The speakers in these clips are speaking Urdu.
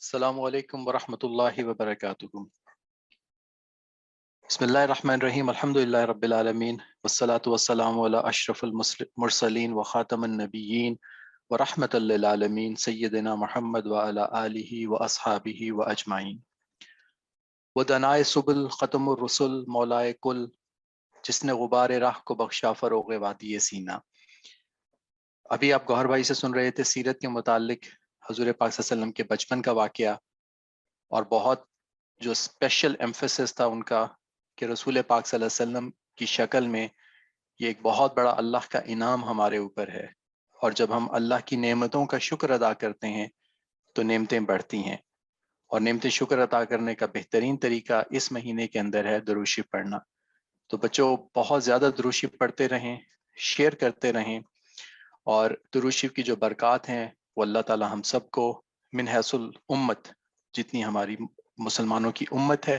السلام علیکم ورحمۃ اللہ وبرکاتہ۔ بسم اللہ الرحمن الرحیم، الحمد للہ رب العالمین، والصلاة والسلام علی اشرف المرسلین وخاتم النبیین ورحمۃ للعالمین سیدنا محمد وعلی آلہ واصحابہ واجمعین۔ ودنائے سبل ختم الرسل مولائے کل، جس نے غبار راہ کو بخشا فروغ وادی سینا۔ ابھی آپ گوہر بھائی سے سن رہے تھے سیرت کے متعلق حضور پاک صلی اللہ علیہ وسلم کے بچپن کا واقعہ، اور بہت جو اسپیشل ایمفیسس تھا ان کا کہ رسول پاک صلی اللہ علیہ وسلم کی شکل میں یہ ایک بہت بڑا اللہ کا انعام ہمارے اوپر ہے، اور جب ہم اللہ کی نعمتوں کا شکر ادا کرتے ہیں تو نعمتیں بڑھتی ہیں، اور نعمتیں شکر ادا کرنے کا بہترین طریقہ اس مہینے کے اندر ہے درود شریف پڑھنا۔ تو بچوں بہت زیادہ درود شریف پڑھتے رہیں، شیئر کرتے رہیں، اور درود شریف کی جو برکات ہیں وہ اللہ تعالی ہم سب کو من حیث الامت، جتنی ہماری مسلمانوں کی امت ہے،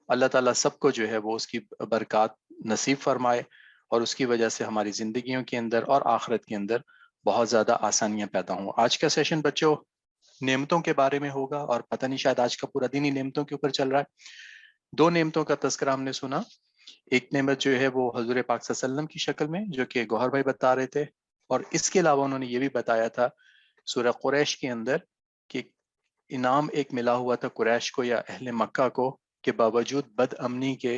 اللہ تعالیٰ سب کو جو ہے وہ اس کی برکات نصیب فرمائے، اور اس کی وجہ سے ہماری زندگیوں کے اندر اور آخرت کے اندر بہت زیادہ آسانیاں پیدا ہوں۔ آج کا سیشن بچوں نعمتوں کے بارے میں ہوگا، اور پتہ نہیں شاید آج کا پورا دن ہی نعمتوں کے اوپر چل رہا ہے۔ دو نعمتوں کا تذکرہ ہم نے سنا، ایک نعمت جو ہے وہ حضور پاک صلی اللہ علیہ وسلم کی شکل میں جو کہ گوہر بھائی بتا رہے تھے، اور اس کے علاوہ انہوں نے یہ بھی بتایا تھا سورہ قریش کے اندر کہ انعام ایک ملا ہوا تھا قریش کو یا اہل مکہ کو کہ باوجود بد امنی کے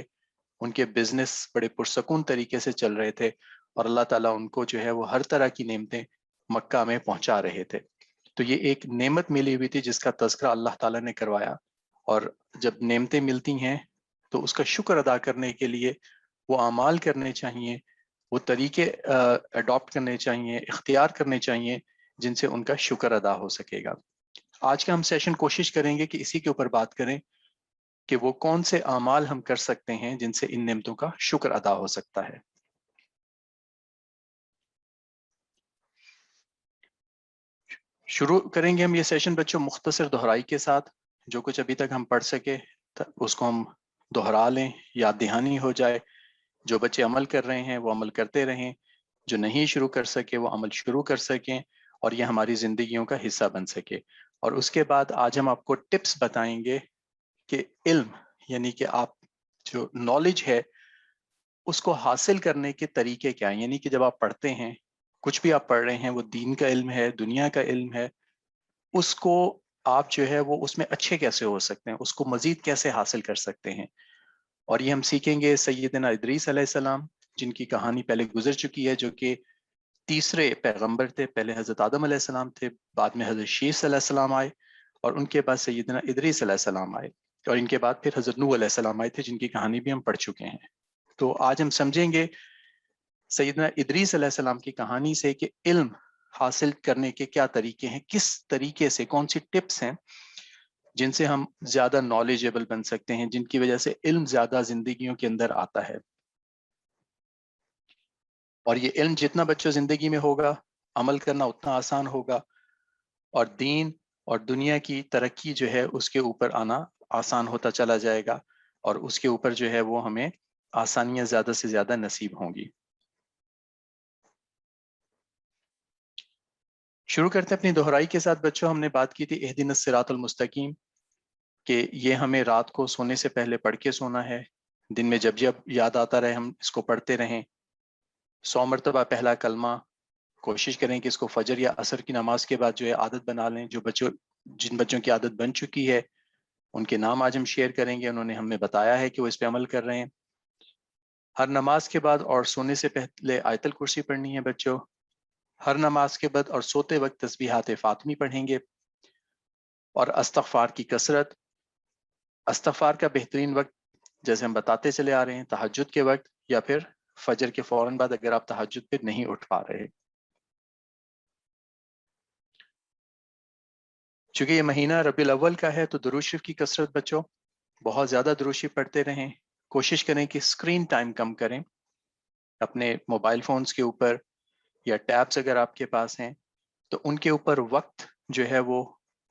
ان کے بزنس بڑے پرسکون طریقے سے چل رہے تھے، اور اللہ تعالیٰ ان کو جو ہے وہ ہر طرح کی نعمتیں مکہ میں پہنچا رہے تھے۔ تو یہ ایک نعمت ملی ہوئی تھی جس کا تذکرہ اللہ تعالیٰ نے کروایا، اور جب نعمتیں ملتی ہیں تو اس کا شکر ادا کرنے کے لیے وہ اعمال کرنے چاہیے، وہ طریقے اڈاپٹ کرنے چاہیے، اختیار کرنے چاہیے جن سے ان کا شکر ادا ہو سکے گا۔ آج کا ہم سیشن کوشش کریں گے کہ اسی کے اوپر بات کریں کہ وہ کون سے اعمال ہم کر سکتے ہیں جن سے ان نعمتوں کا شکر ادا ہو سکتا ہے۔ شروع کریں گے ہم یہ سیشن بچوں مختصر دہرائی کے ساتھ، جو کچھ ابھی تک ہم پڑھ سکے اس کو ہم دہرا لیں، یاد دہانی ہو جائے۔ جو بچے عمل کر رہے ہیں وہ عمل کرتے رہیں، جو نہیں شروع کر سکے وہ عمل شروع کر سکیں، اور یہ ہماری زندگیوں کا حصہ بن سکے۔ اور اس کے بعد آج ہم آپ کو ٹپس بتائیں گے کہ علم یعنی کہ آپ جو نالج ہے اس کو حاصل کرنے کے طریقے کیا ہیں، یعنی کہ جب آپ پڑھتے ہیں کچھ بھی آپ پڑھ رہے ہیں، وہ دین کا علم ہے، دنیا کا علم ہے، اس کو آپ جو ہے وہ اس میں اچھے کیسے ہو سکتے ہیں، اس کو مزید کیسے حاصل کر سکتے ہیں۔ اور یہ ہم سیکھیں گے سیدنا ادریس علیہ السلام، جن کی کہانی پہلے گزر چکی ہے، جو کہ تیسرے پیغمبر تھے۔ پہلے حضرت آدم علیہ السلام تھے، بعد میں حضرت شیس علیہ السلام آئے، اور ان کے بعد سیدنا ادریس علیہ السلام آئے، اور ان کے بعد پھر حضرت نوح علیہ السلام آئے تھے، جن کی کہانی بھی ہم پڑھ چکے ہیں۔ تو آج ہم سمجھیں گے سیدنا ادریس علیہ السلام کی کہانی سے کہ علم حاصل کرنے کے کیا طریقے ہیں، کس طریقے سے، کون سی ٹپس ہیں جن سے ہم زیادہ نالجیبل بن سکتے ہیں، جن کی وجہ سے علم زیادہ زندگیوں کے اندر آتا ہے۔ اور یہ علم جتنا بچوں زندگی میں ہوگا، عمل کرنا اتنا آسان ہوگا، اور دین اور دنیا کی ترقی جو ہے اس کے اوپر آنا آسان ہوتا چلا جائے گا، اور اس کے اوپر جو ہے وہ ہمیں آسانیاں زیادہ سے زیادہ نصیب ہوں گی۔ شروع کرتے ہیں اپنی دہرائی کے ساتھ بچوں۔ ہم نے بات کی تھی اہدنا الصراط المستقیم، کہ یہ ہمیں رات کو سونے سے پہلے پڑھ کے سونا ہے، دن میں جب جب یاد آتا رہے ہم اس کو پڑھتے رہیں۔ 100 مرتبہ پہلا کلمہ، کوشش کریں کہ اس کو فجر یا عصر کی نماز کے بعد جو ہے عادت بنا لیں۔ جن بچوں کی عادت بن چکی ہے ان کے نام آج ہم شیئر کریں گے، انہوں نے ہمیں بتایا ہے کہ وہ اس پہ عمل کر رہے ہیں۔ ہر نماز کے بعد اور سونے سے پہلے آیت الکرسی پڑھنی ہے بچوں۔ ہر نماز کے بعد اور سوتے وقت تسبیحات فاطمی پڑھیں گے، اور استغفار کی کثرت۔ استغفار کا بہترین وقت جیسے ہم بتاتے چلے آ رہے ہیں تہجد کے وقت، یا پھر فجر کے فوراً بعد اگر آپ تہجد پہ نہیں اٹھ پا رہے۔ چونکہ یہ مہینہ ربیع الاول کا ہے تو درود شریف کی کثرت بچوں، بہت زیادہ درود شریف پڑھتے رہیں۔ کوشش کریں کہ اسکرین ٹائم کم کریں، اپنے موبائل فونز کے اوپر یا ٹیبز اگر آپ کے پاس ہیں تو ان کے اوپر وقت جو ہے وہ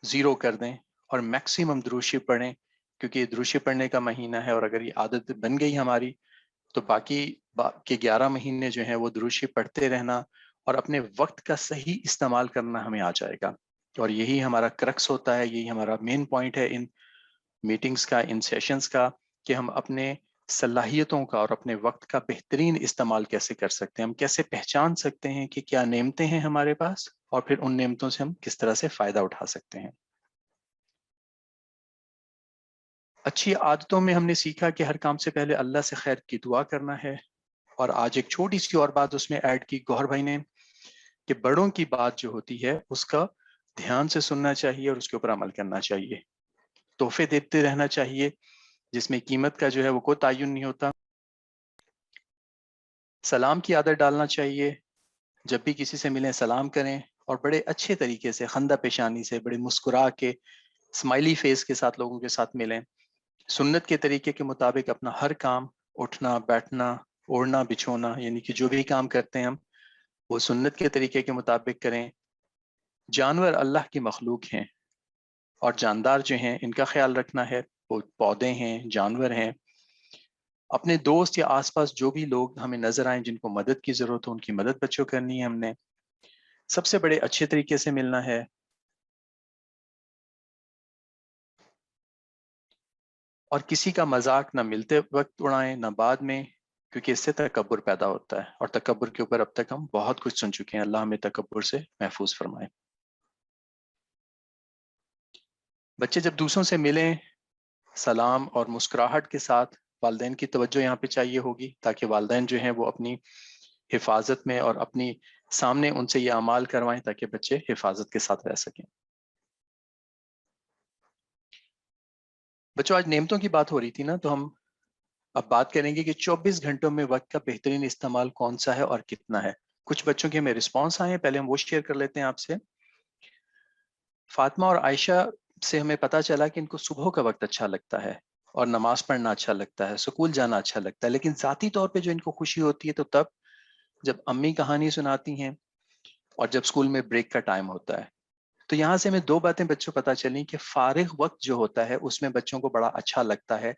0 کر دیں، اور میکسیمم درود شریف پڑھیں، کیونکہ یہ درود شریف پڑھنے کا مہینہ ہے، اور اگر یہ عادت بن گئی ہماری تو باقی کے 11 مہینے جو ہیں وہ درود شریف پڑھتے رہنا اور اپنے وقت کا صحیح استعمال کرنا ہمیں آ جائے گا۔ اور یہی ہمارا کرکس ہوتا ہے، یہی ہمارا مین پوائنٹ ہے ان میٹنگز کا، ان سیشنز کا، کہ ہم اپنے صلاحیتوں کا اور اپنے وقت کا بہترین استعمال کیسے کر سکتے ہیں، ہم کیسے پہچان سکتے ہیں کہ کیا نعمتیں ہیں ہمارے پاس، اور پھر ان نعمتوں سے ہم کس طرح سے فائدہ اٹھا سکتے ہیں۔ اچھی عادتوں میں ہم نے سیکھا کہ ہر کام سے پہلے اللہ سے خیر کی دعا کرنا ہے، اور آج ایک چھوٹی سی اور بات اس میں ایڈ کی گوہر بھائی نے، کہ بڑوں کی بات جو ہوتی ہے اس کا دھیان سے سننا چاہیے اور اس کے اوپر عمل کرنا چاہیے، تحفے دیتے رہنا چاہیے جس میں قیمت کا جو ہے وہ کوئی تعین نہیں ہوتا، سلام کی عادت ڈالنا چاہیے، جب بھی کسی سے ملیں سلام کریں، اور بڑے اچھے طریقے سے خندہ پیشانی سے، بڑے مسکرا کے، اسمائلی فیس کے ساتھ لوگوں کے ساتھ ملیں، سنت کے طریقے کے مطابق اپنا ہر کام، اٹھنا بیٹھنا اوڑھنا بچھونا، یعنی کہ جو بھی کام کرتے ہیں ہم وہ سنت کے طریقے کے مطابق کریں۔ جانور اللہ کی مخلوق ہیں، اور جاندار جو ہیں ان کا خیال رکھنا ہے، وہ پودے ہیں، جانور ہیں۔ اپنے دوست یا آس پاس جو بھی لوگ ہمیں نظر آئیں جن کو مدد کی ضرورت ہو، ان کی مدد بچوں کرنی ہے ہم نے، سب سے بڑے اچھے طریقے سے ملنا ہے، اور کسی کا مذاق نہ ملتے وقت اڑائیں نہ بعد میں، کیونکہ اس سے تکبر پیدا ہوتا ہے، اور تکبر کے اوپر اب تک ہم بہت کچھ سن چکے ہیں، اللہ ہمیں تکبر سے محفوظ فرمائے۔ بچے جب دوسروں سے ملیں سلام اور مسکراہٹ کے ساتھ، والدین کی توجہ یہاں پہ چاہیے ہوگی، تاکہ والدین جو ہیں وہ اپنی حفاظت میں اور اپنی سامنے ان سے یہ اعمال کروائیں تاکہ بچے حفاظت کے ساتھ رہ سکیں۔ بچوں آج نعمتوں کی بات ہو رہی تھی نا، تو ہم اب بات کریں گے کہ 24 گھنٹوں میں وقت کا بہترین استعمال کون سا ہے اور کتنا ہے۔ کچھ بچوں کے ہمیں رسپانس آئے ہیں، پہلے ہم وہ شیئر کر لیتے ہیں آپ سے۔ فاطمہ اور عائشہ سے ہمیں پتا چلا کہ ان کو صبح کا وقت اچھا لگتا ہے، اور نماز پڑھنا اچھا لگتا ہے، سکول جانا اچھا لگتا ہے، لیکن ذاتی طور پہ جو ان کو خوشی ہوتی ہے تو تب جب امی کہانی سناتی ہیں اور جب سکول میں بریک کا ٹائم ہوتا ہے۔ تو یہاں سے ہمیں دو باتیں بچوں کو پتا چلیں کہ فارغ وقت جو ہوتا ہے اس میں بچوں کو بڑا اچھا لگتا ہے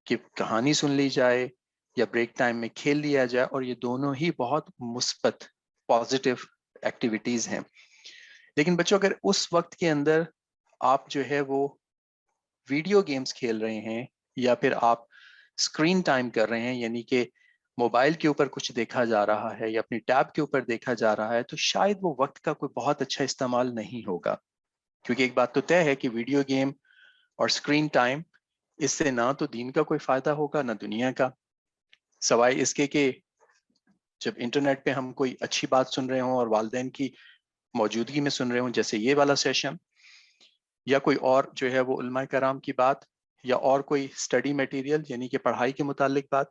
کہ کہانی سن لی جائے یا بریک ٹائم میں کھیل لیا جائے، اور یہ دونوں ہی بہت مثبت پازیٹیو ایکٹیویٹیز ہیں۔ لیکن بچوں اگر اس وقت کے اندر آپ جو ہے وہ ویڈیو گیمز کھیل رہے ہیں، یا پھر آپ اسکرین ٹائم کر رہے ہیں، یعنی کہ موبائل کے اوپر کچھ دیکھا جا رہا ہے یا اپنی ٹیب کے اوپر دیکھا جا رہا ہے، تو شاید وہ وقت کا کوئی بہت اچھا استعمال نہیں ہوگا، کیونکہ ایک بات تو طے ہے کہ ویڈیو گیم اور اسکرین ٹائم، اس سے نہ تو دین کا کوئی فائدہ ہوگا نہ دنیا کا، سوائے اس کے کہ جب انٹرنیٹ پہ ہم کوئی اچھی بات سن رہے ہوں اور والدین کی موجودگی میں سن رہے ہوں، جیسے یہ والا سیشن، یا کوئی اور جو ہے وہ علماء کرام کی بات، یا اور کوئی اسٹڈی میٹیریل یعنی کہ پڑھائی کے متعلق بات،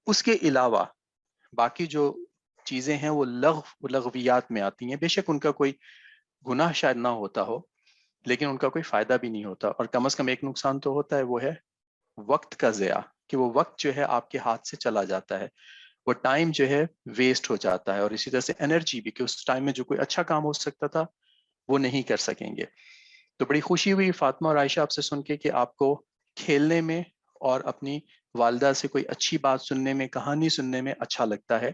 اس کے علاوہ باقی جو چیزیں ہیں وہ لغویات میں آتی ہیں۔ بے شک ان کا کوئی گناہ شاید نہ ہوتا ہو، لیکن ان کا کوئی فائدہ بھی نہیں ہوتا، اور کم از کم ایک نقصان تو ہوتا ہے، وہ ہے وقت کا ضیاع، کہ وہ وقت جو ہے آپ کے ہاتھ سے چلا جاتا ہے، وہ ٹائم جو ہے ویسٹ ہو جاتا ہے، اور اسی طرح سے انرجی بھی، کہ اس ٹائم میں جو کوئی اچھا کام ہو سکتا تھا وہ نہیں کر سکیں گے۔ تو بڑی خوشی ہوئی فاطمہ اور عائشہ آپ سے سن کے کہ آپ کو کھیلنے میں اور اپنی والدہ سے کوئی اچھی بات سننے میں، کہانی سننے میں اچھا لگتا ہے،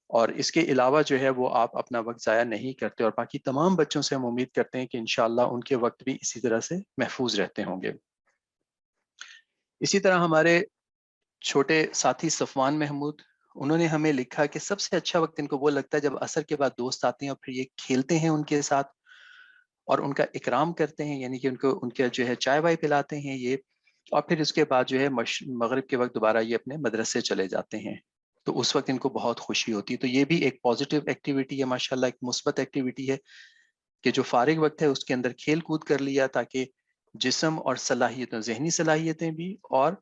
اور اس کے علاوہ جو ہے وہ آپ اپنا وقت ضائع نہیں کرتے، اور باقی تمام بچوں سے ہم امید کرتے ہیں کہ انشاءاللہ ان کے وقت بھی اسی طرح سے محفوظ رہتے ہوں گے۔ اسی طرح ہمارے چھوٹے ساتھی صفوان محمود، انہوں نے ہمیں لکھا کہ سب سے اچھا وقت ان کو وہ لگتا ہے جب عصر کے بعد دوست آتے ہیں اور پھر یہ کھیلتے ہیں ان کے ساتھ اور ان کا اکرام کرتے ہیں، یعنی کہ ان کے جو ہے چائے وائے پلاتے ہیں یہ، اور پھر اس کے بعد جو ہے مغرب کے وقت دوبارہ یہ اپنے مدرسے چلے جاتے ہیں، تو اس وقت ان کو بہت خوشی ہوتی ہے۔ تو یہ بھی ایک پازیٹیو ایکٹیویٹی ہے، ماشاءاللہ ایک مثبت ایکٹیویٹی ہے، کہ جو فارغ وقت ہے اس کے اندر کھیل کود کر لیا، تاکہ جسم اور صلاحیتیں، ذہنی صلاحیتیں بھی اور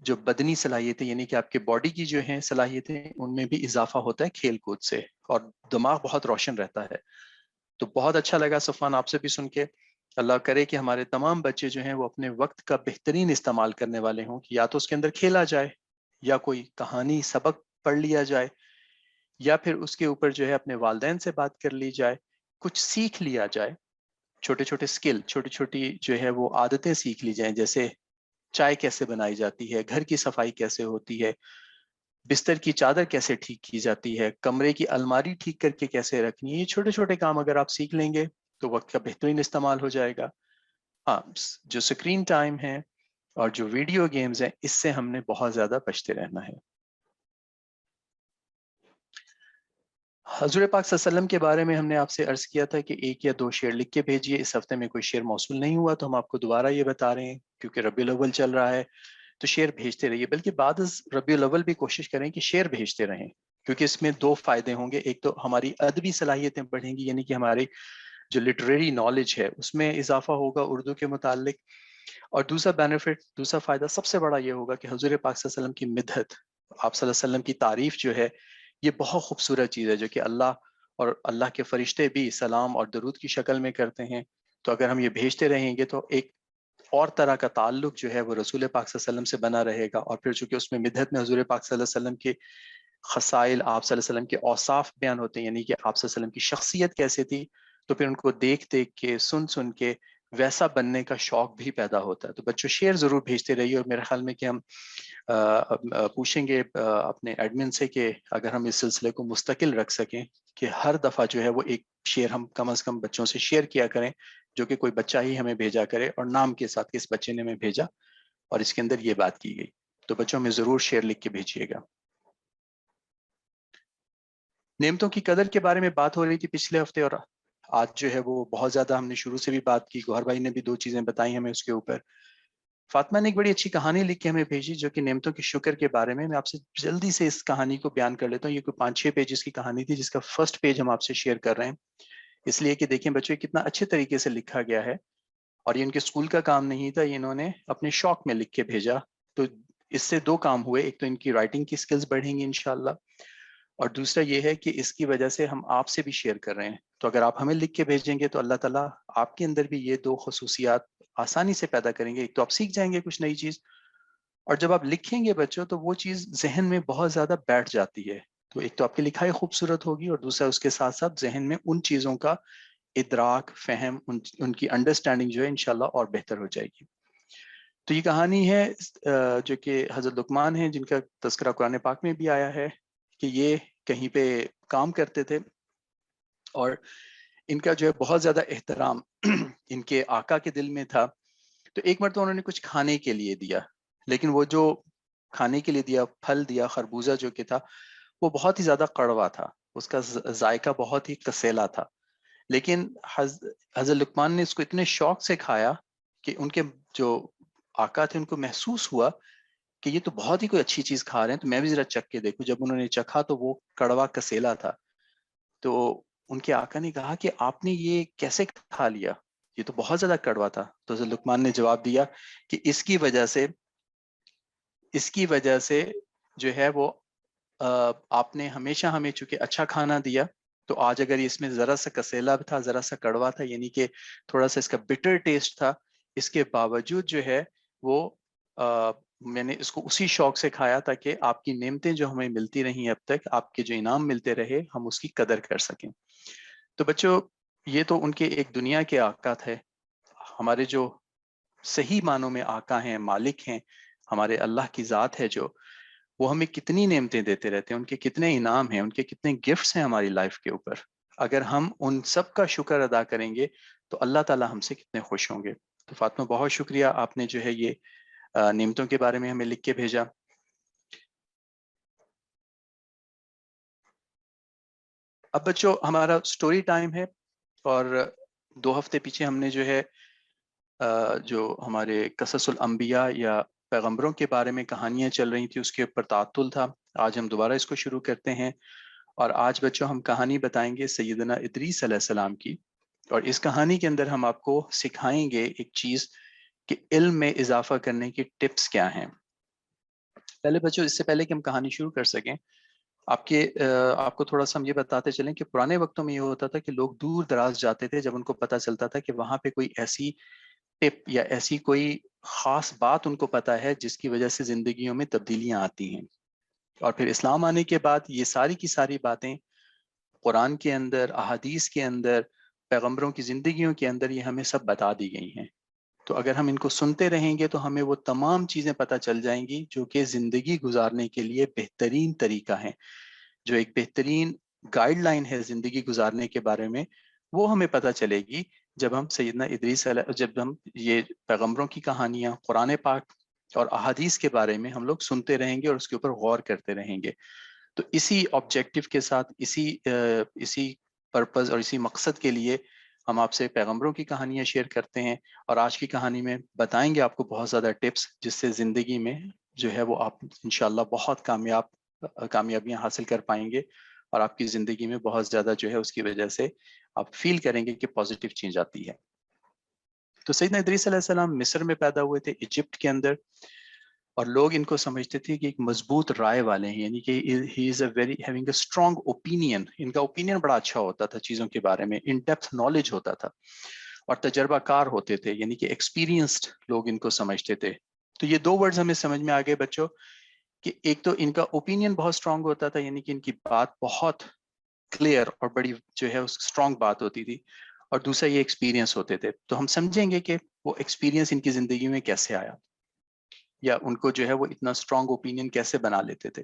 جو بدنی صلاحیتیں یعنی کہ آپ کے باڈی کی جو ہیں صلاحیتیں، ان میں بھی اضافہ ہوتا ہے کھیل کود سے، اور دماغ بہت روشن رہتا ہے۔ تو بہت اچھا لگا صفوان آپ سے بھی سن کے، اللہ کرے کہ ہمارے تمام بچے جو ہیں وہ اپنے وقت کا بہترین استعمال کرنے والے ہوں، کہ یا تو اس کے اندر کھیلا جائے، یا کوئی کہانی سبق پڑھ لیا جائے، یا پھر اس کے اوپر جو ہے اپنے والدین سے بات کر لی جائے، کچھ سیکھ لیا جائے، چھوٹے چھوٹے سکل، چھوٹی چھوٹی جو ہے وہ عادتیں سیکھ لی جائیں، جیسے چائے کیسے بنائی جاتی ہے، گھر کی صفائی کیسے ہوتی ہے، بستر کی چادر کیسے ٹھیک کی جاتی ہے، کمرے کی الماری ٹھیک کر کے کیسے رکھنی ہے۔ یہ چھوٹے چھوٹے کام اگر آپ سیکھ لیں گے تو وقت کا بہترین استعمال ہو جائے گا. ہاں، جو اسکرین ٹائم ہے اور جو ویڈیو گیمز ہیں اس سے ہم نے بہت زیادہ بچتے رہنا ہے. حضور پاک صلی اللہ علیہ وسلم کے بارے میں ہم نے آپ سے عرض کیا تھا کہ 1 یا 2 شعر لکھ کے بھیجیے. اس ہفتے میں کوئی شعر موصول نہیں ہوا تو ہم آپ کو دوبارہ یہ بتا رہے ہیں کیونکہ ربیع الاول چل رہا ہے تو شعر بھیجتے رہیے، بلکہ بعد از ربیع الاول بھی کوشش کریں کہ شعر بھیجتے رہیں، کیونکہ اس میں 2 فائدے ہوں گے. ایک تو ہماری ادبی صلاحیتیں بڑھیں گی، یعنی کہ ہماری جو لٹریری نالج ہے اس میں اضافہ ہوگا اردو کے متعلق. اور دوسرا بینیفٹ، دوسرا فائدہ سب سے بڑا یہ ہوگا کہ حضور پاک صلی اللہ علیہ وسلم کی مدحت، آپ صلی اللہ علیہ وسلم کی تعریف جو ہے یہ بہت خوبصورت چیز ہے جو کہ اللہ اور اللہ کے فرشتے بھی سلام اور درود کی شکل میں کرتے ہیں. تو اگر ہم یہ بھیجتے رہیں گے تو ایک اور طرح کا تعلق جو ہے وہ رسول پاک صلی اللہ علیہ وسلم سے بنا رہے گا. اور پھر چونکہ اس میں مدحت میں حضور پاک صلی اللہ علیہ وسلم کے خصائل، آپ صلی اللہ علیہ وسلم کے اوصاف بیان ہوتے ہیں، یعنی کہ آپ صلی اللہ علیہ وسلم کی شخصیت کیسے تھی، تو پھر ان کو دیکھ دیکھ کے، سن سن کے ویسا بننے کا شوق بھی پیدا ہوتا ہے. تو بچوں شعر ضرور بھیجتے رہیے. اور میرے خیال میں کہ ہم پوچھیں گے اپنے ایڈمن سے کہ اگر ہم اس سلسلے کو مستقل رکھ سکیں کہ ہر دفعہ جو ہے وہ ایک شعر ہم کم از کم بچوں سے شیئر کیا کریں، جو کہ کوئی بچہ ہی ہمیں بھیجا کرے اور نام کے ساتھ کہ اس بچے نے ہمیں بھیجا اور اس کے اندر یہ بات کی گئی. تو بچوں میں ضرور شعر لکھ کے بھیجیے گا. نعمتوں کی قدر کے بارے میں بات ہو رہی تھی پچھلے ہفتے، اور آج جو ہے وہ بہت زیادہ ہم نے شروع سے بھی بات کی. گوہر بھائی نے بھی 2 چیزیں بتائی ہمیں اس کے اوپر. فاطمہ نے ایک بڑی اچھی کہانی لکھ کے ہمیں بھیجی جو کہ نعمتوں کے شکر کے بارے میں. میں آپ سے جلدی سے اس کہانی کو بیان کر لیتا ہوں. یہ کوئی 5-6 پیجز کی کہانی تھی جس کا فرسٹ پیج ہم آپ سے شیئر کر رہے ہیں، اس لیے کہ دیکھیں بچوں کتنا اچھے طریقے سے لکھا گیا ہے. اور یہ ان کے اسکول کا کام نہیں تھا، یہ انہوں نے اپنے شوق میں لکھ کے بھیجا. تو اس سے 2 کام ہوئے، ایک تو ان کی رائٹنگ کی سکلز بڑھیں گی انشاءاللہ، اور دوسرا یہ ہے کہ اس کی وجہ سے ہم آپ سے بھی شیئر کر رہے ہیں. تو اگر آپ ہمیں لکھ کے بھیجیں گے تو اللہ تعالیٰ آپ کے اندر بھی یہ 2 خصوصیات آسانی سے پیدا کریں گے. ایک تو آپ سیکھ جائیں گے کچھ نئی چیز، اور جب آپ لکھیں گے بچوں تو وہ چیز ذہن میں بہت زیادہ بیٹھ جاتی ہے. تو ایک تو آپ کی لکھائی خوبصورت ہوگی، اور دوسرا اس کے ساتھ ساتھ ذہن میں ان چیزوں کا ادراک، فہم، ان کی انڈرسٹینڈنگ جو ہے انشاءاللہ اور بہتر ہو جائے گی. تو یہ کہانی ہے جو کہ حضرت لقمان ہیں جن کا تذکرہ قرآن پاک میں بھی آیا ہے کہ یہ کہیں پہ کام کرتے تھے اور ان کا جو ہے بہت زیادہ احترام ان کے آقا کے دل میں تھا. تو ایک مرتبہ انہوں نے کچھ کھانے کے لیے دیا، لیکن وہ جو کھانے کے لیے دیا پھل دیا، خربوزہ جو کہ تھا وہ بہت ہی زیادہ کڑوا تھا، اس کا ذائقہ بہت ہی کسیلا تھا. لیکن حضرت لقمان نے اس کو اتنے شوق سے کھایا کہ ان کے جو آقا تھے ان کو محسوس ہوا کہ یہ تو بہت ہی کوئی اچھی چیز کھا رہے ہیں، تو میں بھی ذرا چکھ کے دیکھوں. جب انہوں نے چکھا تو وہ کڑوا کسیلا تھا. تو ان کے آقا نے کہا کہ آپ نے یہ کیسے کھا لیا، یہ تو بہت زیادہ کڑوا تھا. تو حضرت لقمان نے جواب دیا کہ اس کی وجہ سے جو ہے وہ آپ نے ہمیشہ ہمیں چونکہ اچھا کھانا دیا، تو آج اگر اس میں ذرا سا کسیلا تھا، ذرا سا کڑوا تھا، یعنی کہ تھوڑا سا اس کا بٹر ٹیسٹ تھا، اس کے باوجود جو ہے وہ میں نے اس کو اسی شوق سے کھایا تاکہ آپ کی نعمتیں جو ہمیں ملتی رہیں اب تک، آپ کے جو انعام ملتے رہے، ہم اس کی قدر کر سکیں. تو بچوں یہ تو ان کے ایک دنیا کے آقا تھے. ہمارے جو صحیح معنوں میں آقا ہیں، مالک ہیں، ہمارے اللہ کی ذات ہے جو، وہ ہمیں کتنی نعمتیں دیتے رہتے ہیں، ان کے کتنے انعام ہیں، ان کے کتنے گفٹس ہیں ہماری لائف کے اوپر. اگر ہم ان سب کا شکر ادا کریں گے تو اللہ تعالیٰ ہم سے کتنے خوش ہوں گے. تو فاطمہ بہت شکریہ، آپ نے جو ہے یہ نعمتوں کے بارے میں ہمیں لکھ کے بھیجا. اب بچوں ہمارا سٹوری ٹائم ہے، اور 2 ہفتے پیچھے ہم نے جو ہے جو ہمارے قصص الانبیاء یا پیغمبروں کے بارے میں کہانیاں چل رہی تھی اس کے اوپر تعطل تھا. آج ہم دوبارہ اس کو شروع کرتے ہیں، اور آج بچوں ہم کہانی بتائیں گے سیدنا ادریس علیہ السلام کی. اور اس کہانی کے اندر ہم آپ کو سکھائیں گے ایک چیز کہ علم میں اضافہ کرنے کی ٹپس کیا ہیں. پہلے بچوں اس سے پہلے کہ ہم کہانی شروع کر سکیں، آپ کو تھوڑا سا ہم یہ بتاتے چلیں کہ پرانے وقتوں میں یہ ہوتا تھا کہ لوگ دور دراز جاتے تھے جب ان کو پتہ چلتا تھا کہ وہاں پہ کوئی ایسی ٹپ یا ایسی کوئی خاص بات ان کو پتہ ہے جس کی وجہ سے زندگیوں میں تبدیلیاں آتی ہیں. اور پھر اسلام آنے کے بعد یہ ساری کی ساری باتیں قرآن کے اندر، احادیث کے اندر، پیغمبروں کی زندگیوں کے اندر یہ ہمیں سب بتا دی گئی ہیں. تو اگر ہم ان کو سنتے رہیں گے تو ہمیں وہ تمام چیزیں پتہ چل جائیں گی جو کہ زندگی گزارنے کے لیے بہترین طریقہ ہے، جو ایک بہترین گائیڈ لائن ہے زندگی گزارنے کے بارے میں. وہ ہمیں پتہ چلے گی جب ہم سیدنا جب ہم یہ پیغمبروں کی کہانیاں، قرآن پاک اور احادیث کے بارے میں ہم لوگ سنتے رہیں گے اور اس کے اوپر غور کرتے رہیں گے. تو اسی آبجیکٹو کے ساتھ، اسی پرپز اور اسی مقصد کے لیے ہم آپ سے پیغمبروں کی کہانیاں شیئر کرتے ہیں. اور آج کی کہانی میں بتائیں گے آپ کو بہت زیادہ ٹپس، جس سے زندگی میں جو ہے وہ آپ انشاءاللہ بہت کامیابیاں حاصل کر پائیں گے، اور آپ کی زندگی میں بہت زیادہ جو ہے اس کی وجہ سے آپ فیل کریں گے کہ پازیٹیو چینج آتی ہے. تو سیدنا ادریس علیہ السلام مصر میں پیدا ہوئے تھے، ایجپٹ کے اندر، اور لوگ ان کو سمجھتے تھے کہ ایک مضبوط رائے والے ہیں، یعنی کہ he is a very having a strong opinion. ان کا اوپینین بڑا اچھا ہوتا تھا چیزوں کے بارے میں، ان ڈیپتھ نالج ہوتا تھا، اور تجربہ کار ہوتے تھے، یعنی کہ ایکسپیرینسڈ لوگ ان کو سمجھتے تھے. تو یہ دو ورڈز ہمیں سمجھ میں آ گئے بچوں، کہ ایک تو ان کا اوپینین بہت اسٹرانگ ہوتا تھا، یعنی کہ ان کی بات بہت کلیئر اور بڑی جو ہے اسٹرانگ بات ہوتی تھی، اور دوسرا یہ ایکسپیرینس ہوتے تھے. تو ہم سمجھیں گے کہ وہ ایکسپیرینس ان کی زندگی میں کیسے آیا، یا ان کو جو ہے وہ اتنا اسٹرانگ اوپینین کیسے بنا لیتے تھے.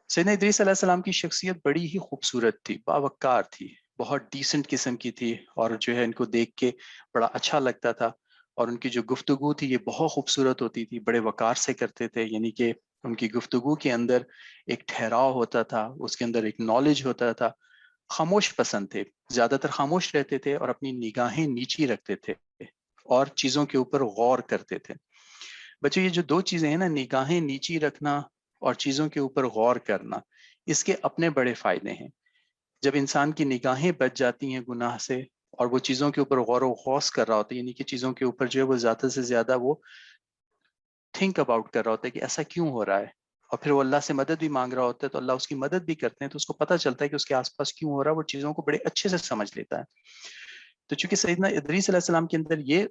سیدنا ادریس علیہ السلام کی شخصیت بڑی ہی خوبصورت تھی، باوقار تھی، بہت ڈیسنٹ قسم کی تھی، اور جو ہے ان کو دیکھ کے بڑا اچھا لگتا تھا. اور ان کی جو گفتگو تھی یہ بہت خوبصورت ہوتی تھی، بڑے وقار سے کرتے تھے، یعنی کہ ان کی گفتگو کے اندر ایک ٹھہراؤ ہوتا تھا، اس کے اندر ایک نالج ہوتا تھا. خاموش پسند تھے، زیادہ تر خاموش رہتے تھے، اور اپنی نگاہیں نیچی رکھتے تھے اور چیزوں کے اوپر غور کرتے تھے. بچوں یہ جو دو چیزیں ہیں نا، نگاہیں نیچی رکھنا اور چیزوں کے اوپر غور کرنا، اس کے اپنے بڑے فائدے ہیں. جب انسان کی نگاہیں بچ جاتی ہیں گناہ سے، اور وہ چیزوں کے اوپر غور و خوض کر رہا ہوتا ہے، یعنی کہ چیزوں کے اوپر جو ہے وہ زیادہ سے زیادہ وہ تھنک اباؤٹ کر رہا ہوتا ہے کہ ایسا کیوں ہو رہا ہے، اور پھر وہ اللہ سے مدد بھی مانگ رہا ہوتا ہے، تو اللہ اس کی مدد بھی کرتے ہیں، تو اس کو پتہ چلتا ہے کہ اس کے آس پاس کیوں ہو رہا ہے، وہ چیزوں کو بڑے اچھے سے سمجھ لیتا ہے. تو چونکہ سیدنا ادریس علیہ السلام کے اندر یہ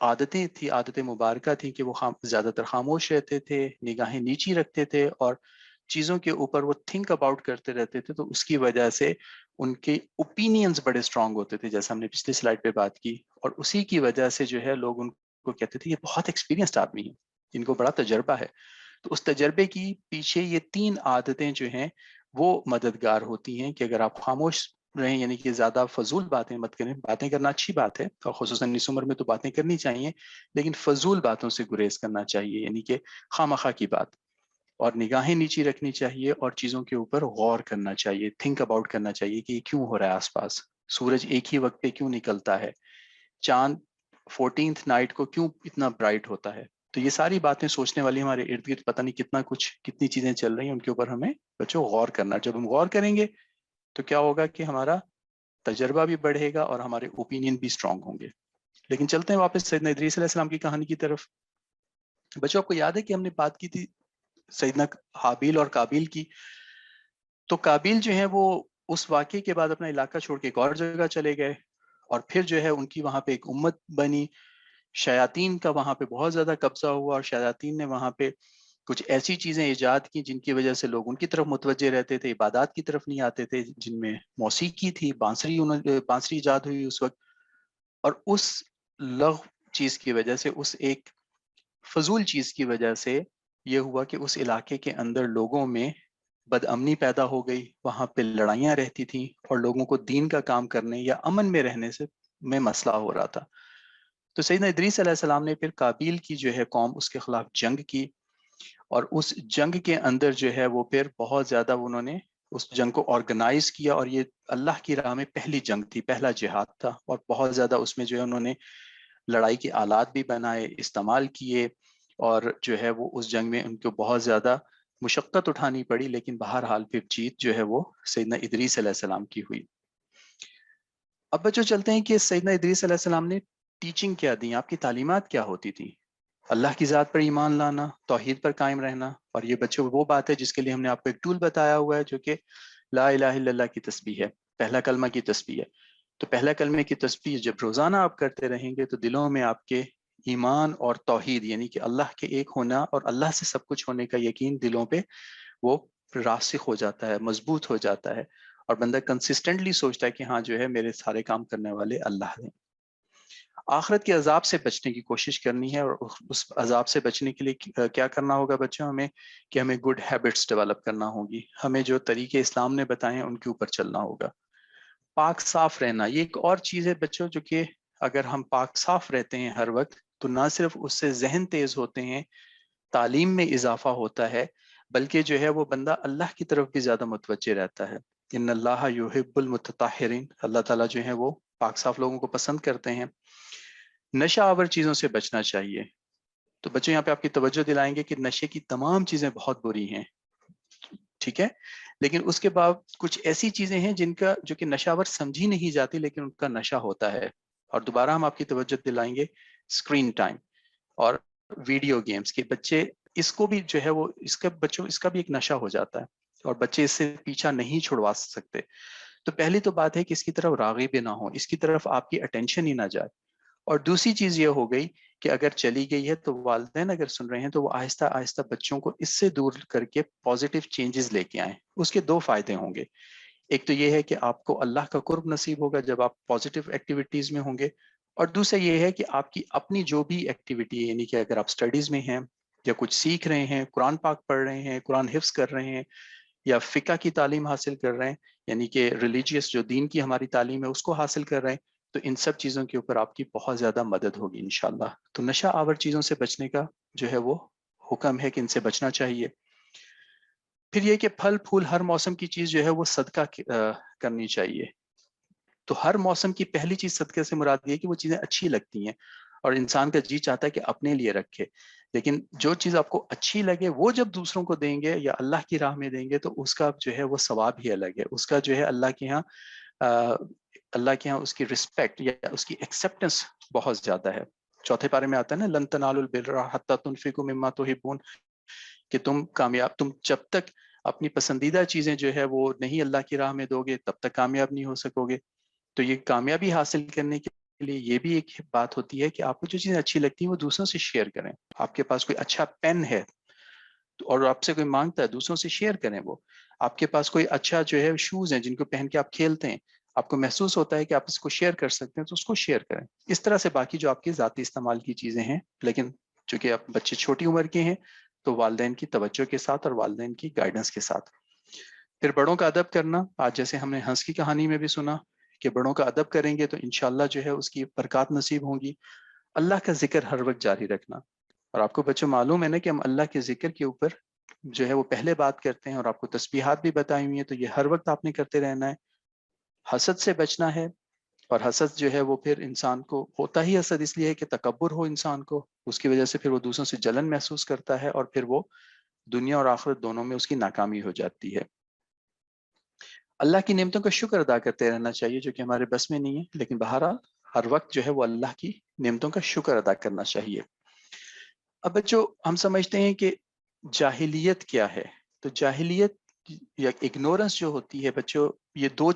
عادتیں تھی، عادتیں مبارکہ تھیں، کہ وہ زیادہ تر خاموش رہتے تھے، نگاہیں نیچی رکھتے تھے، اور چیزوں کے اوپر وہ تھنک اباؤٹ کرتے رہتے تھے. تو اس کی وجہ سے ان کے اوپینینز بڑے اسٹرانگ ہوتے تھے، جیسا ہم نے پچھلی سلائڈ پہ بات کی، اور اسی کی وجہ سے جو ہے لوگ ان کو کہتے تھے یہ بہت ایکسپیرینسڈ آدمی ہیں، ان کو بڑا تجربہ ہے. تو اس تجربے کی پیچھے یہ 3 عادتیں جو ہیں وہ مددگار ہوتی ہیں، کہ اگر آپ خاموش رہیں، یعنی کہ زیادہ فضول باتیں مت کریں. باتیں کرنا اچھی بات ہے، اور خصوصاً اس عمر میں تو باتیں کرنی چاہیے، لیکن فضول باتوں سے گریز کرنا چاہیے، یعنی کہ خواہ کی بات. اور نگاہیں نیچی رکھنی چاہیے، اور چیزوں کے اوپر غور کرنا چاہیے، تھنک اباؤٹ کرنا چاہیے کہ یہ کیوں ہو رہا ہے آس پاس. سورج ایک ہی وقت پہ کیوں نکلتا ہے، چاند 14th نائٹ کو کیوں اتنا برائٹ ہوتا ہے. تو یہ ساری باتیں سوچنے والی، ہمارے ارد گرد پتہ نہیں کتنی چیزیں چل رہی ہیں، ان کے اوپر ہمیں بچوں غور کرنا. جب ہم غور کریں گے تو کیا ہوگا کہ ہمارا تجربہ بھی بڑھے گا، اور ہمارے اوپینین بھی اسٹرانگ ہوں گے. لیکن چلتے ہیں واپس سیدنا ادریس علیہ السلام کی کہانی کی طرف. بچوں آپ کو یاد ہے کہ ہم نے بات کی تھی سیدنا حابیل اور قابیل کی. تو قابیل جو ہے وہ اس واقعے کے بعد اپنا علاقہ چھوڑ کے ایک اور جگہ چلے گئے، اور پھر جو ہے ان کی وہاں پہ ایک امت بنی. شیاطین کا وہاں پہ بہت زیادہ قبضہ ہوا، اور شیاطین نے وہاں پہ کچھ ایسی چیزیں ایجاد کی جن کی وجہ سے لوگ ان کی طرف متوجہ رہتے تھے، عبادات کی طرف نہیں آتے تھے، جن میں موسیقی تھی، بانسری ایجاد ہوئی اس وقت. اور اس لغو چیز کی وجہ سے، اس ایک فضول چیز کی وجہ سے یہ ہوا کہ اس علاقے کے اندر لوگوں میں بد امنی پیدا ہو گئی، وہاں پہ لڑائیاں رہتی تھیں، اور لوگوں کو دین کا کام کرنے یا امن میں رہنے سے میں مسئلہ ہو رہا تھا. تو سیدنا ادریس علیہ السلام نے پھر قابیل کی جو ہے قوم، اس کے خلاف جنگ کی، اور اس جنگ کے اندر جو ہے وہ پھر بہت زیادہ انہوں نے اس جنگ کو آرگنائز کیا. اور یہ اللہ کی راہ میں پہلی جنگ تھی، پہلا جہاد تھا، اور بہت زیادہ اس میں جو ہے انہوں نے لڑائی کے آلات بھی بنائے، استعمال کیے، اور جو ہے وہ اس جنگ میں ان کو بہت زیادہ مشقت اٹھانی پڑی، لیکن بہرحال پھر جیت جو ہے وہ سیدنا ادریس علیہ السلام کی ہوئی. اب بچوں چلتے ہیں کہ سیدنا ادریس علیہ السلام نے ٹیچنگ کیا دی، آپ کی تعلیمات کیا ہوتی تھی. اللہ کی ذات پر ایمان لانا، توحید پر قائم رہنا. اور یہ بچوں وہ بات ہے جس کے لیے ہم نے آپ کو ایک ٹول بتایا ہوا ہے، جو کہ لا الہ الا اللہ کی تسبیح ہے، پہلا کلمہ کی تسبیح ہے. تو پہلا کلمے کی تسبیح جب روزانہ آپ کرتے رہیں گے تو دلوں میں آپ کے ایمان اور توحید، یعنی کہ اللہ کے ایک ہونا اور اللہ سے سب کچھ ہونے کا یقین دلوں پہ وہ راسخ ہو جاتا ہے، مضبوط ہو جاتا ہے، اور بندہ کنسسٹنٹلی سوچتا ہے کہ ہاں جو ہے میرے سارے کام کرنے والے اللہ ہیں. آخرت کے عذاب سے بچنے کی کوشش کرنی ہے، اور اس عذاب سے بچنے کے لیے کیا کرنا ہوگا بچوں ہمیں، کہ ہمیں گڈ ہیبٹس ڈیولپ کرنا ہوگی، ہمیں جو طریقے اسلام نے بتائے ہیں ان کے اوپر چلنا ہوگا. پاک صاف رہنا یہ ایک اور چیز ہے بچوں، جو کہ اگر ہم پاک صاف رہتے ہیں ہر وقت تو نہ صرف اس سے ذہن تیز ہوتے ہیں، تعلیم میں اضافہ ہوتا ہے، بلکہ جو ہے وہ بندہ اللہ کی طرف بھی زیادہ متوجہ رہتا ہے۔ ان اللہ یحب المتطہرین، اللہ تعالیٰ جو ہے وہ پاک صاف لوگوں کو پسند کرتے ہیں۔ نشہ آور چیزوں سے بچنا چاہیے۔ تو بچے یہاں پہ آپ کی توجہ دلائیں گے کہ نشے کی تمام چیزیں بہت بری ہیں، ٹھیک ہے، لیکن اس کے بعد کچھ ایسی چیزیں ہیں جن کا جو کہ نشہ آور سمجھی نہیں جاتی لیکن ان کا نشہ ہوتا ہے۔ اور دوبارہ ہم آپ کی توجہ دلائیں گے اسکرین ٹائم اور ویڈیو گیمز کے۔ بچے اس کو بھی جو ہے وہ اس کا بھی ایک نشہ ہو جاتا ہے اور بچے اس سے پیچھا نہیں چھڑوا سکتے۔ تو پہلی تو بات ہے کہ اس کی طرف راغب نہ ہو، اس کی طرف آپ کی اٹینشن ہی نہ جائے۔ اور دوسری چیز یہ ہو گئی کہ اگر چلی گئی ہے تو والدین اگر سن رہے ہیں تو وہ آہستہ آہستہ بچوں کو اس سے دور کر کے پازیٹیو چینجز لے کے آئیں۔ اس کے دو فائدے ہوں گے، ایک تو یہ ہے کہ آپ کو اللہ کا قرب نصیب ہوگا جب آپ پازیٹیو ایکٹیویٹیز میں ہوں گے، اور دوسرا یہ ہے کہ آپ کی اپنی جو بھی ایکٹیویٹی ہے، یعنی کہ اگر آپ اسٹڈیز میں ہیں یا کچھ سیکھ رہے ہیں، قرآن پاک پڑھ رہے ہیں، قرآن حفظ کر رہے ہیں، یا فقہ کی تعلیم حاصل کر رہے ہیں، یعنی کہ ریلیجیس جو دین کی ہماری تعلیم ہے اس کو حاصل کر رہے ہیں، تو ان سب چیزوں کے اوپر آپ کی بہت زیادہ مدد ہوگی انشاءاللہ۔ تو نشہ آور چیزوں سے بچنے کا جو ہے وہ حکم ہے کہ ان سے بچنا چاہیے۔ پھر یہ کہ پھل پھول ہر موسم کی چیز جو ہے وہ صدقہ کرنی چاہیے۔ تو ہر موسم کی پہلی چیز صدقے سے مراد یہ ہے کہ وہ چیزیں اچھی لگتی ہیں اور انسان کا جی چاہتا ہے کہ اپنے لیے رکھے، لیکن جو چیز آپ کو اچھی لگے وہ جب دوسروں کو دیں گے یا اللہ کی راہ میں دیں گے تو اس کا جو ہے وہ ثواب ہی الگ ہے، اس کا جو ہے اللہ کے ہاں اس کی رسپیکٹ یا اس کی ایکسیپٹنس بہت زیادہ ہے۔ چوتھے پارے میں آتا ہے نا، لن تنالوا البر حتی تنفقوا مما تحبون، کہ تم جب تک اپنی پسندیدہ چیزیں جو ہے وہ نہیں اللہ کی راہ میں دو گے تب تک کامیاب نہیں ہو سکو گے۔ تو یہ کامیابی حاصل کرنے کے لیے یہ بھی ایک بات ہوتی ہے کہ آپ کو جو چیزیں اچھی لگتی ہیں وہ دوسروں سے شیئر کریں۔ آپ کے پاس کوئی اچھا پین ہے اور آپ سے کوئی مانگتا ہے، دوسروں سے شیئر کریں۔ وہ آپ کے پاس کوئی اچھا جو ہے شوز ہیں جن کو پہن کے آپ کھیلتے ہیں، آپ کو محسوس ہوتا ہے کہ آپ اس کو شیئر کر سکتے ہیں تو اس کو شیئر کریں۔ اس طرح سے باقی جو آپ کی ذاتی استعمال کی چیزیں ہیں، لیکن چونکہ آپ بچے چھوٹی عمر کے ہیں تو والدین کی توجہ کے ساتھ اور والدین کی گائیڈنس کے ساتھ۔ پھر بڑوں کا ادب کرنا، آج جیسے ہم نے ہنس کی کہانی میں بھی سنا کہ بڑوں کا ادب کریں گے تو انشاءاللہ جو ہے اس کی برکات نصیب ہوں گی۔ اللہ کا ذکر ہر وقت جاری رکھنا، اور آپ کو بچوں معلوم ہے نا کہ ہم اللہ کے ذکر کے اوپر جو ہے وہ پہلے بات کرتے ہیں، اور آپ کو تسبیحات بھی بتائی ہوئی ہیں، تو یہ ہر وقت آپ نے کرتے رہنا ہے۔ حسد سے بچنا ہے، اور حسد جو ہے وہ پھر انسان کو ہوتا ہی حسد اس لیے ہے کہ تکبر ہو انسان کو، اس کی وجہ سے پھر وہ دوسروں سے جلن محسوس کرتا ہے اور پھر وہ دنیا اور آخرت دونوں میں اس کی ناکامی ہو جاتی ہے۔ اللہ کی نعمتوں کا شکر ادا کرتے رہنا چاہیے جو کہ ہمارے بس میں نہیں ہے، لیکن بہرحال ہر وقت جو ہے وہ اللہ کی نعمتوں کا شکر ادا کرنا چاہیے۔ اب بچوں ہم سمجھتے ہیں کہ جاہلیت کیا ہے، تو جاہلیت یا اگنورنس جو ہوتی ہے بچوں، یہ دو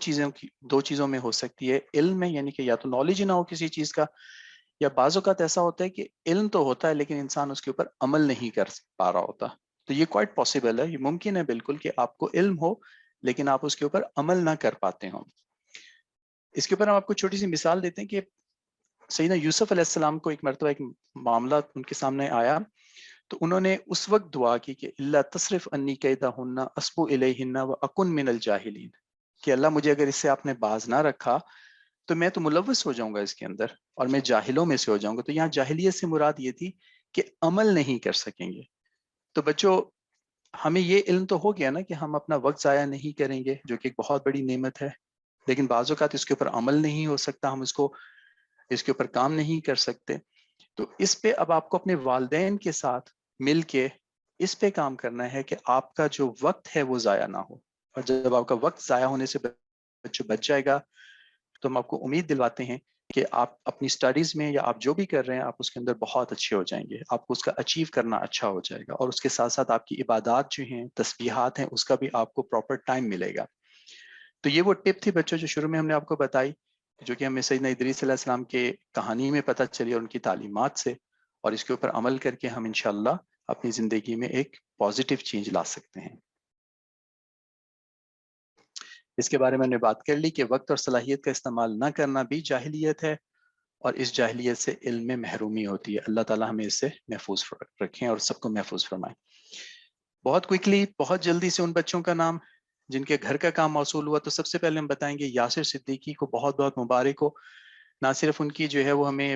چیزوں میں ہو سکتی ہے۔ علم میں، یعنی کہ یا تو نالج ہی نہ ہو کسی چیز کا، یا بعض اوقات ایسا ہوتا ہے کہ علم تو ہوتا ہے لیکن انسان اس کے اوپر عمل نہیں کر پا رہا ہوتا۔ تو یہ کوائٹ پاسبل ہے، یہ ممکن ہے بالکل کہ آپ کو علم ہو لیکن آپ اس کے اوپر عمل نہ کر پاتے ہوں۔ اس کے اوپر ہم آپ کو چھوٹی سی مثال دیتے ہیں کہ سیدنا یوسف علیہ السلام کو ایک مرتبہ ایک معاملہ ان کے سامنے آیا، تو انہوں نے اس وقت دعا کی کہ اللہ تصرف انی کیدہن اصب الیہن واکن من الجاہلین، کہ اللہ مجھے اگر اس سے آپ نے باز نہ رکھا تو میں تو ملوث ہو جاؤں گا اس کے اندر اور میں جاہلوں میں سے ہو جاؤں گا۔ تو یہاں جاہلیت سے مراد یہ تھی کہ عمل نہیں کر سکیں گے۔ تو بچوں ہمیں یہ علم تو ہو گیا نا کہ ہم اپنا وقت ضائع نہیں کریں گے، جو کہ ایک بہت بڑی نعمت ہے، لیکن بعض اوقات اس کے اوپر عمل نہیں ہو سکتا، ہم اس کے اوپر کام نہیں کر سکتے۔ تو اس پہ اب آپ کو اپنے والدین کے ساتھ مل کے اس پہ کام کرنا ہے کہ آپ کا جو وقت ہے وہ ضائع نہ ہو، اور جب آپ کا وقت ضائع ہونے سے بچوں بچ جائے گا تو ہم آپ کو امید دلواتے ہیں کہ آپ اپنی سٹڈیز میں یا آپ جو بھی کر رہے ہیں آپ اس کے اندر بہت اچھے ہو جائیں گے، آپ کو اس کا اچیو کرنا اچھا ہو جائے گا، اور اس کے ساتھ ساتھ آپ کی عبادات جو ہیں، تسبیحات ہیں، اس کا بھی آپ کو پراپر ٹائم ملے گا۔ تو یہ وہ ٹپ تھی بچوں جو شروع میں ہم نے آپ کو بتائی، جو کہ ہمیں سیدنا ادریس علیہ السلام کے کہانی میں پتہ چلی اور ان کی تعلیمات سے، اور اس کے اوپر عمل کر کے ہم انشاءاللہ اپنی زندگی میں ایک پازیٹیو چینج لا سکتے ہیں۔ اس کے بارے میں نے بات کر لی کہ وقت اور صلاحیت کا استعمال نہ کرنا بھی جاہلیت ہے، اور اس جاہلیت سے علم میں محرومی ہوتی ہے۔ اللہ تعالیٰ ہمیں اس سے محفوظ رکھیں اور سب کو محفوظ فرمائیں۔ بہت کوئکلی، بہت جلدی سے ان بچوں کا نام جن کے گھر کا کام موصول ہوا، تو سب سے پہلے ہم بتائیں گے یاسر صدیقی کو بہت بہت مبارک ہو. نہ صرف ان کی جو ہے وہ ہمیں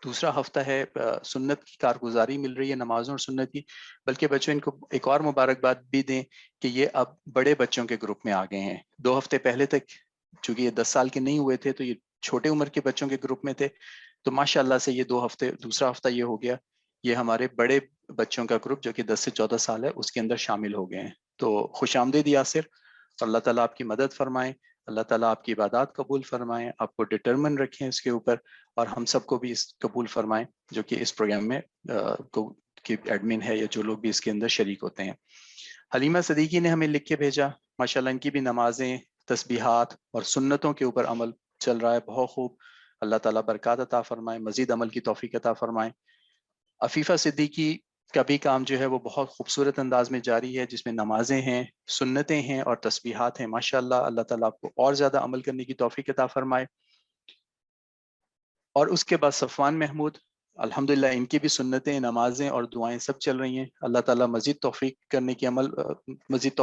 دوسرا ہفتہ ہے سنت کی کارگزاری مل رہی ہے، نمازوں اور سنت کی، بلکہ بچوں ان کو ایک اور مبارکباد بھی دیں کہ یہ اب بڑے بچوں کے گروپ میں آ گئے ہیں. 2 ہفتے پہلے تک چونکہ یہ 10 سال کے نہیں ہوئے تھے تو یہ چھوٹے عمر کے بچوں کے گروپ میں تھے، تو ماشاء اللہ سے یہ 2 ہفتے، دوسرا ہفتہ یہ ہو گیا، یہ ہمارے بڑے بچوں کا گروپ جو کہ 10 سے 14 سال ہے اس کے اندر شامل ہو گئے ہیں. تو خوش آمدید یاسر، اللہ تعالیٰ آپ کی مدد فرمائیں، اللہ تعالیٰ آپ کی عبادات قبول فرمائیں، آپ کو ڈٹرمن رکھیں اس کے اوپر، اور ہم سب کو بھی اس قبول فرمائیں جو کہ اس پروگرام میں کی ایڈمن ہے یا جو لوگ بھی اس کے اندر شریک ہوتے ہیں. حلیمہ صدیقی نے ہمیں لکھ کے بھیجا، ماشاءاللہ ان کی بھی نمازیں، تسبیحات اور سنتوں کے اوپر عمل چل رہا ہے، بہت خوب. اللہ تعالیٰ برکات عطا فرمائے، مزید عمل کی توفیق عطا فرمائے. عفیفہ صدیقی کا بھی کام جو ہے وہ بہت خوبصورت انداز میں جاری ہے، جس میں نمازیں ہیں، سنتیں ہیں اور تسبیحات ہیں. ماشاءاللہ اللہ تعالیٰ آپ کو اور زیادہ عمل کرنے کی توفیق عطا فرمائے. اور اس کے بعد صفوان محمود، الحمدللہ ان کی بھی سنتیں، نمازیں اور دعائیں سب چل رہی ہیں. اللہ تعالیٰ مزید توفیق کرنے کی مزید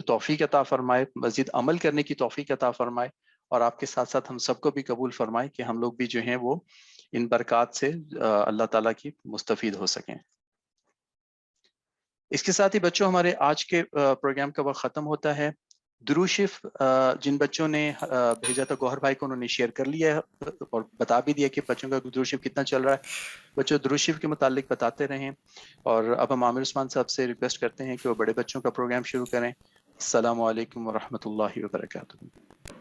توفیق عطا فرمائے، مزید عمل کرنے کی توفیق عطا فرمائے، اور آپ کے ساتھ ساتھ ہم سب کو بھی قبول فرمائے کہ ہم لوگ بھی جو ہیں وہ ان برکات سے اللہ تعالیٰ کی مستفید ہو سکیں. اس کے ساتھ ہی بچوں ہمارے آج کے پروگرام کا وقت ختم ہوتا ہے. درود شریف جن بچوں نے بھیجا تھا گوہر بھائی کو، انہوں نے شیئر کر لیا ہے اور بتا بھی دیا کہ بچوں کا درود شریف کتنا چل رہا ہے. بچوں درود شریف کے متعلق بتاتے رہیں، اور اب ہم عامر عثمان صاحب سے ریکویسٹ کرتے ہیں کہ وہ بڑے بچوں کا پروگرام شروع کریں. السلام علیکم ورحمۃ اللہ وبرکاتہ.